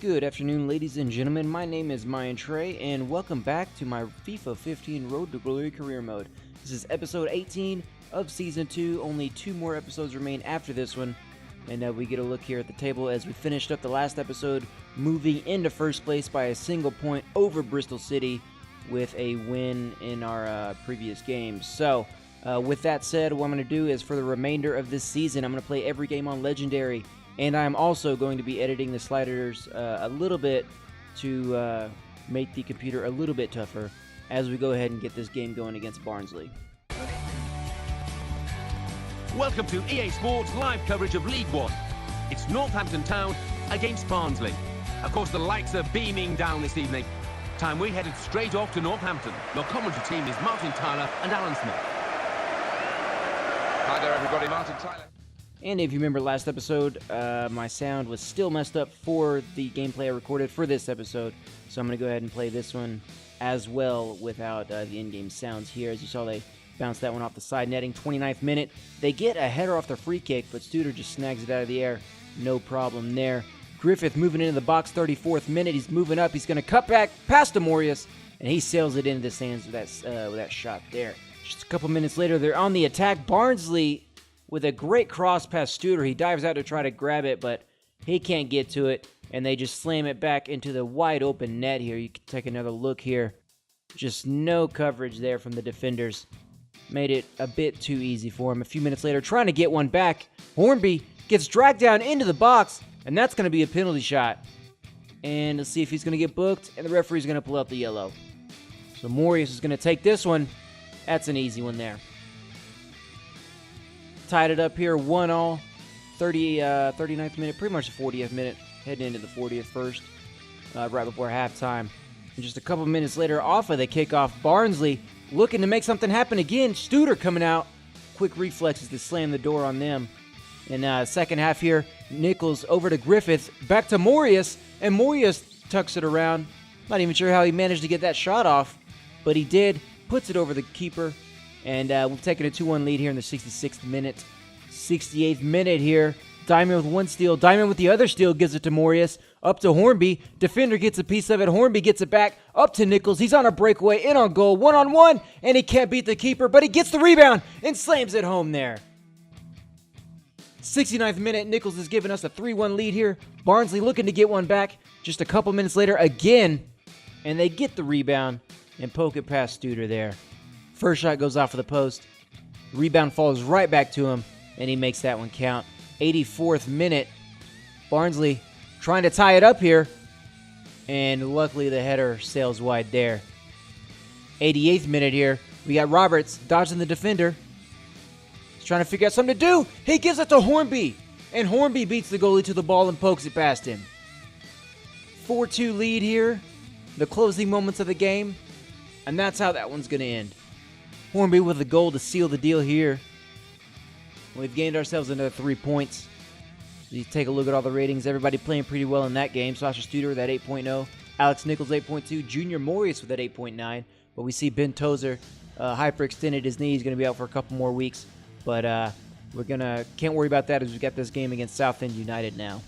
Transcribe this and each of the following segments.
Good afternoon, ladies and gentlemen. My name is Mayan Trey, and welcome back to my FIFA 15 Road to Glory career mode. This is episode 18 of Season 2. Only 2 more episodes remain after this one, and we get a look here at the table as we finished up the last episode, moving into first place by a single point over Bristol City with a win in our previous game. So, with that said, what I'm going to do is for the remainder of this season, I'm going to play every game on Legendary. And I'm also going to be editing the sliders a little bit to make the computer a little bit tougher as we go ahead and get this game going against Barnsley. Welcome to EA Sports live coverage of League One. It's Northampton Town against Barnsley. Of course, the lights are beaming down this evening. Time we headed straight off to Northampton. Your commentary team is Martin Tyler and Alan Smith. Hi there, everybody. Martin Tyler. And if you remember last episode, my sound was still messed up for the gameplay I recorded for this episode. So I'm going to go ahead and play this one as well without the in-game sounds here. As you saw, they bounced that one off the side netting. 29th minute. They get a header off the free kick, but Studer just snags it out of the air. No problem there. Griffith moving into the box, 34th minute. He's moving up. He's going to cut back past Amorius, and he sails it into the stands with that shot there. Just a couple minutes later, they're on the attack. Barnsley with a great cross past Studer. He dives out to try to grab it, but he can't get to it, and they just slam it back into the wide open net here. You can take another look here. Just no coverage there from the defenders. Made it a bit too easy for him. A few minutes later, trying to get one back. Hornby gets dragged down into the box, and that's going to be a penalty shot. And let's see if he's going to get booked, and the referee's going to pull out the yellow. So Morius is going to take this one. That's an easy one there. Tied it up here, 1-1, 39th minute, pretty much the 40th minute, heading into the 40th first, right before halftime. And just a couple minutes later, off of the kickoff, Barnsley looking to make something happen again. Studer coming out, quick reflexes to slam the door on them. And second half here, Nichols over to Griffith, back to Morius, and Morius tucks it around. Not even sure how he managed to get that shot off, but he did, puts it over the keeper. And we've taken a 2-1 lead here in the 66th minute. 68th minute here. Diamond with one steal. Diamond with the other steal gives it to Morius. Up to Hornby. Defender gets a piece of it. Hornby gets it back. Up to Nichols. He's on a breakaway. In on goal. 1-on-1. And he can't beat the keeper. But he gets the rebound and slams it home there. 69th minute. Nichols has given us a 3-1 lead here. Barnsley looking to get one back. Just a couple minutes later again. And they get the rebound and poke it past Studer there. First shot goes off of the post. Rebound falls right back to him, and he makes that one count. 84th minute. Barnsley trying to tie it up here, and luckily the header sails wide there. 88th minute here. We got Roberts dodging the defender. He's trying to figure out something to do. He gives it to Hornby, and Hornby beats the goalie to the ball and pokes it past him. 4-2 lead here. The closing moments of the game, and that's how that one's going to end. Hornby with a goal to seal the deal here. We've gained ourselves another 3 points. You take a look at all the ratings. Everybody playing pretty well in that game. Sasha Studer with that 8.0. Alex Nichols 8.2. Junior Morius with that 8.9. But we see Ben Tozer hyperextended his knee. He's going to be out for a couple more weeks. But can't worry about that as we've got this game against Southend United now.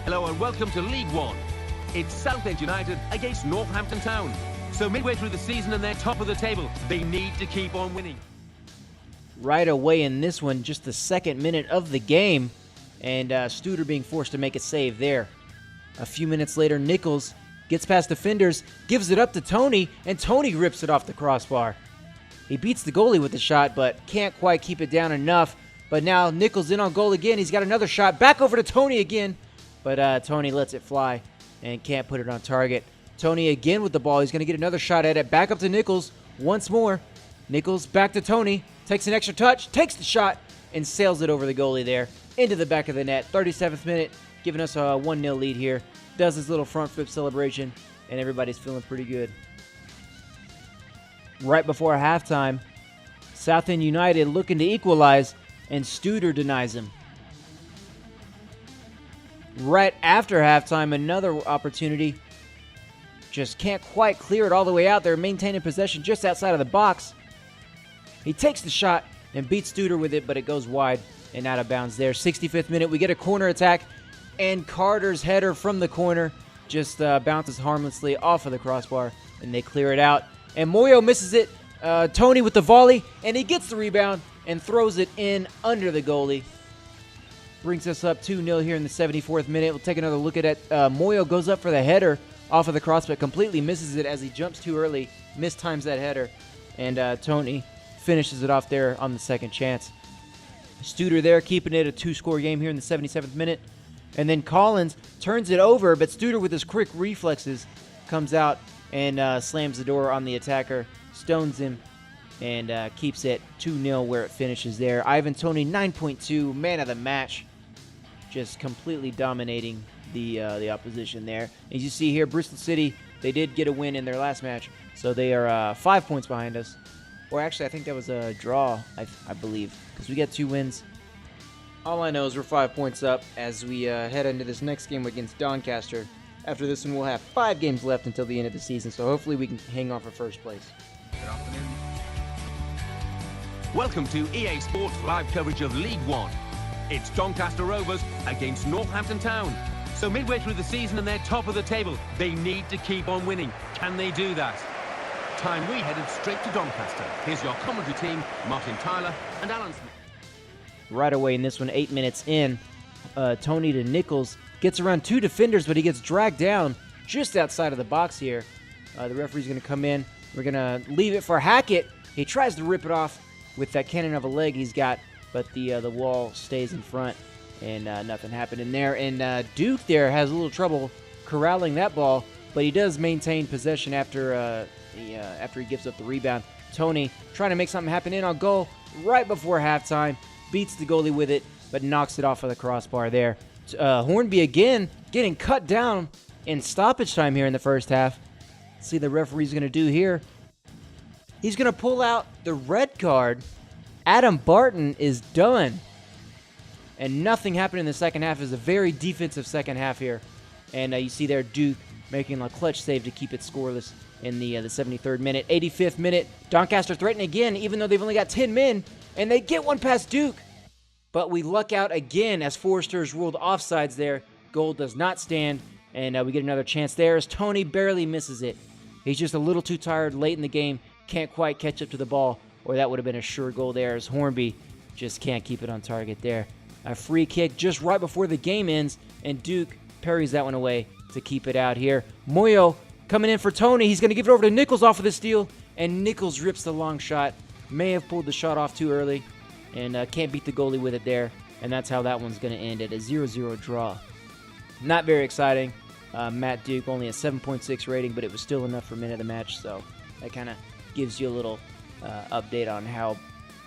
Hello and welcome to League One. It's Southend United against Northampton Town. So midway through the season and they're top of the table, they need to keep on winning. Right away in this one, just the second minute of the game, and Studer being forced to make a save there. A few minutes later, Nichols gets past defenders, gives it up to Tony, and Tony rips it off the crossbar. He beats the goalie with the shot, but can't quite keep it down enough. But now Nichols in on goal again. He's got another shot. Back over to Tony again, but Tony lets it fly and can't put it on target. Tony again with the ball. He's going to get another shot at it. Back up to Nichols once more. Nichols back to Tony. Takes an extra touch. Takes the shot and sails it over the goalie there into the back of the net. 37th minute, giving us a 1-0 lead here. Does his little front flip celebration, and everybody's feeling pretty good. Right before halftime, Southend United looking to equalize, and Studer denies him. Right after halftime, another opportunity. Just can't quite clear it all the way out there, maintaining possession just outside of the box. He takes the shot and beats Studer with it, but it goes wide and out of bounds there. 65th minute, we get a corner attack. and Carter's header from the corner just bounces harmlessly off of the crossbar, and they clear it out. And Moyo misses it. Tony with the volley, and he gets the rebound and throws it in under the goalie. Brings us up 2-0 here in the 74th minute. We'll take another look at it. Moyo goes up for the header off of the cross, but completely misses it as he jumps too early, mistimes that header, and Tony finishes it off there on the second chance. Studer there keeping it a 2-score game here in the 77th minute. And then Collins turns it over, but Studer with his quick reflexes comes out and slams the door on the attacker, stones him, and keeps it 2-0 where it finishes there. Ivan Toney, 9.2, man of the match, just completely dominating the opposition there. As you see here, Bristol City, they did get a win in their last match, so they are 5 points behind us. Or actually, I think that was a draw, I believe, because we got 2 wins. All I know is we're 5 points up as we head into this next game against Doncaster. After this one, we'll have 5 games left until the end of the season, so hopefully we can hang on for first place. Good afternoon. Welcome to EA Sports live coverage of League One. It's Doncaster Rovers against Northampton Town. So midway through the season and they're top of the table, they need to keep on winning. Can they do that? Time we headed straight to Doncaster. Here's your commentary team, Martin Tyler and Alan Smith. Right away in this one, 8 minutes in, Tony to Nichols gets around 2 defenders, but he gets dragged down just outside of the box here. The referee's going to come in. We're going to leave it for Hackett. He tries to rip it off with that cannon of a leg he's got, but the wall stays in front, and nothing happened in there. And Duke there has a little trouble corralling that ball, but he does maintain possession after he gives up the rebound. Tony trying to make something happen in on goal right before halftime, beats the goalie with it, but knocks it off of the crossbar there. Hornby again getting cut down in stoppage time here in the first half. Let's see the referee's going to do here. He's going to pull out the red card. Adam Barton is done. And nothing happened in the second half. It was a very defensive second half here. And you see there Duke making a clutch save to keep it scoreless in the 73rd minute. 85th minute, Doncaster threatening again, even though they've only got 10 men. And they get one past Duke. But we luck out again as Forrester is ruled offsides there. Goal does not stand. And we get another chance there as Tony barely misses it. He's just a little too tired late in the game. Can't quite catch up to the ball, or that would have been a sure goal there as Hornby just can't keep it on target there. A free kick just right before the game ends, and Duke parries that one away to keep it out here. Moyo coming in for Tony. He's going to give it over to Nichols off of the steal, and Nichols rips the long shot. May have pulled the shot off too early, and can't beat the goalie with it there, and that's how that one's going to end at a 0-0 draw. Not very exciting. Matt Duke only a 7.6 rating, but it was still enough for minute of the match, so that kind of gives you a little update on how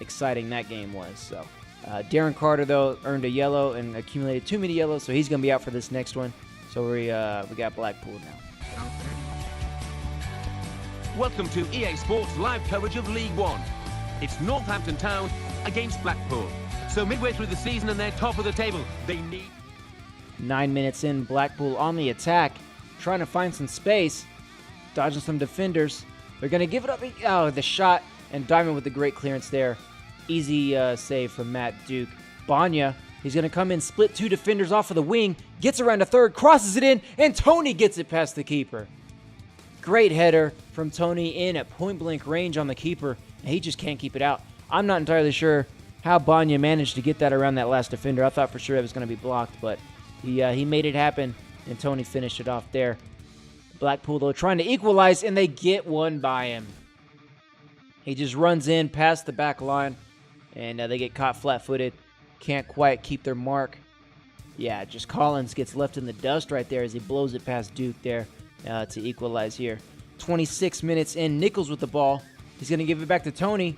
exciting that game was. So Darren Carter, though, earned a yellow and accumulated too many yellows, so he's going to be out for this next one. So we got Blackpool now. Welcome to EA Sports live coverage of League One. It's Northampton Town against Blackpool. So midway through the season and they're top of the table, they need... 9 minutes in, Blackpool on the attack, trying to find some space, dodging some defenders. They're going to give it up. Oh, the shot, and Diamond with the great clearance there. Easy save from Matt Duke. Banya, he's going to come in, split 2 defenders off of the wing, gets around a third, crosses it in, and Tony gets it past the keeper. Great header from Tony in at point-blank range on the keeper, and he just can't keep it out. I'm not entirely sure how Banya managed to get that around that last defender. I thought for sure it was going to be blocked, but he made it happen, and Tony finished it off there. Blackpool, though, trying to equalize, and they get one by him. He just runs in past the back line, and they get caught flat-footed. Can't quite keep their mark. Yeah, just Collins gets left in the dust right there as he blows it past Duke there to equalize here. 26 minutes in, Nichols with the ball. He's going to give it back to Tony.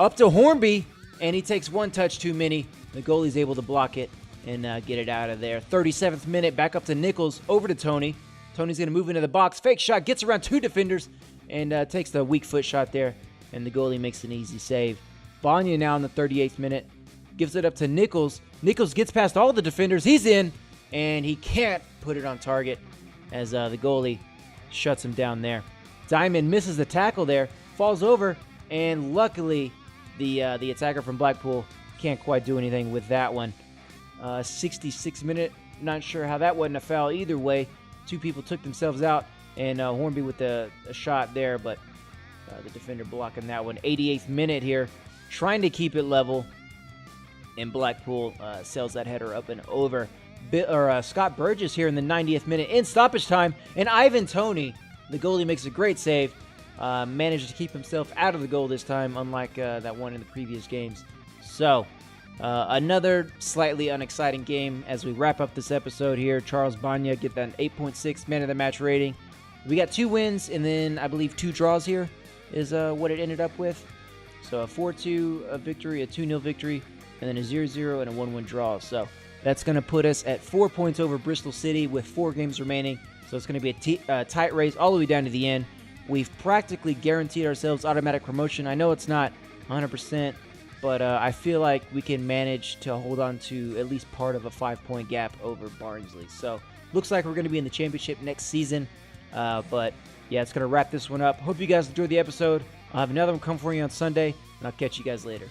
Up to Hornby, and he takes one touch too many. The goalie's able to block it and get it out of there. 37th minute, back up to Nichols, over to Tony. Tony's going to move into the box. Fake shot, gets around 2 defenders, and takes the weak foot shot there, and the goalie makes an easy save. Banya now in the 38th minute, gives it up to Nichols. Nichols gets past all the defenders. He's in, and he can't put it on target as the goalie shuts him down there. Diamond misses the tackle there, falls over, and luckily the attacker from Blackpool can't quite do anything with that one. 66th minute, not sure how that wasn't a foul either way. Two people took themselves out, and Hornby with a shot there, but the defender blocking that one. 88th minute here, trying to keep it level, and Blackpool sails that header up and over. Scott Burgess here in the 90th minute in stoppage time, and Ivan Toney, the goalie, makes a great save. Manages to keep himself out of the goal this time, unlike that one in the previous games. So, another slightly unexciting game as we wrap up this episode here. Charles Banya get that 8.6 man of the match rating. We got 2 wins and then I believe 2 draws here is what it ended up with. So a 4-2 victory, a 2-0 victory, and then a 0-0 and a 1-1 draw. So that's going to put us at 4 points over Bristol City with 4 games remaining. So it's going to be a tight race all the way down to the end. We've practically guaranteed ourselves automatic promotion. I know it's not 100%, but I feel like we can manage to hold on to at least part of a 5-point gap over Barnsley. So looks like we're going to be in the championship next season. But yeah, it's going to wrap this one up. Hope you guys enjoyed the episode. I'll have another one come for you on Sunday, and I'll catch you guys later.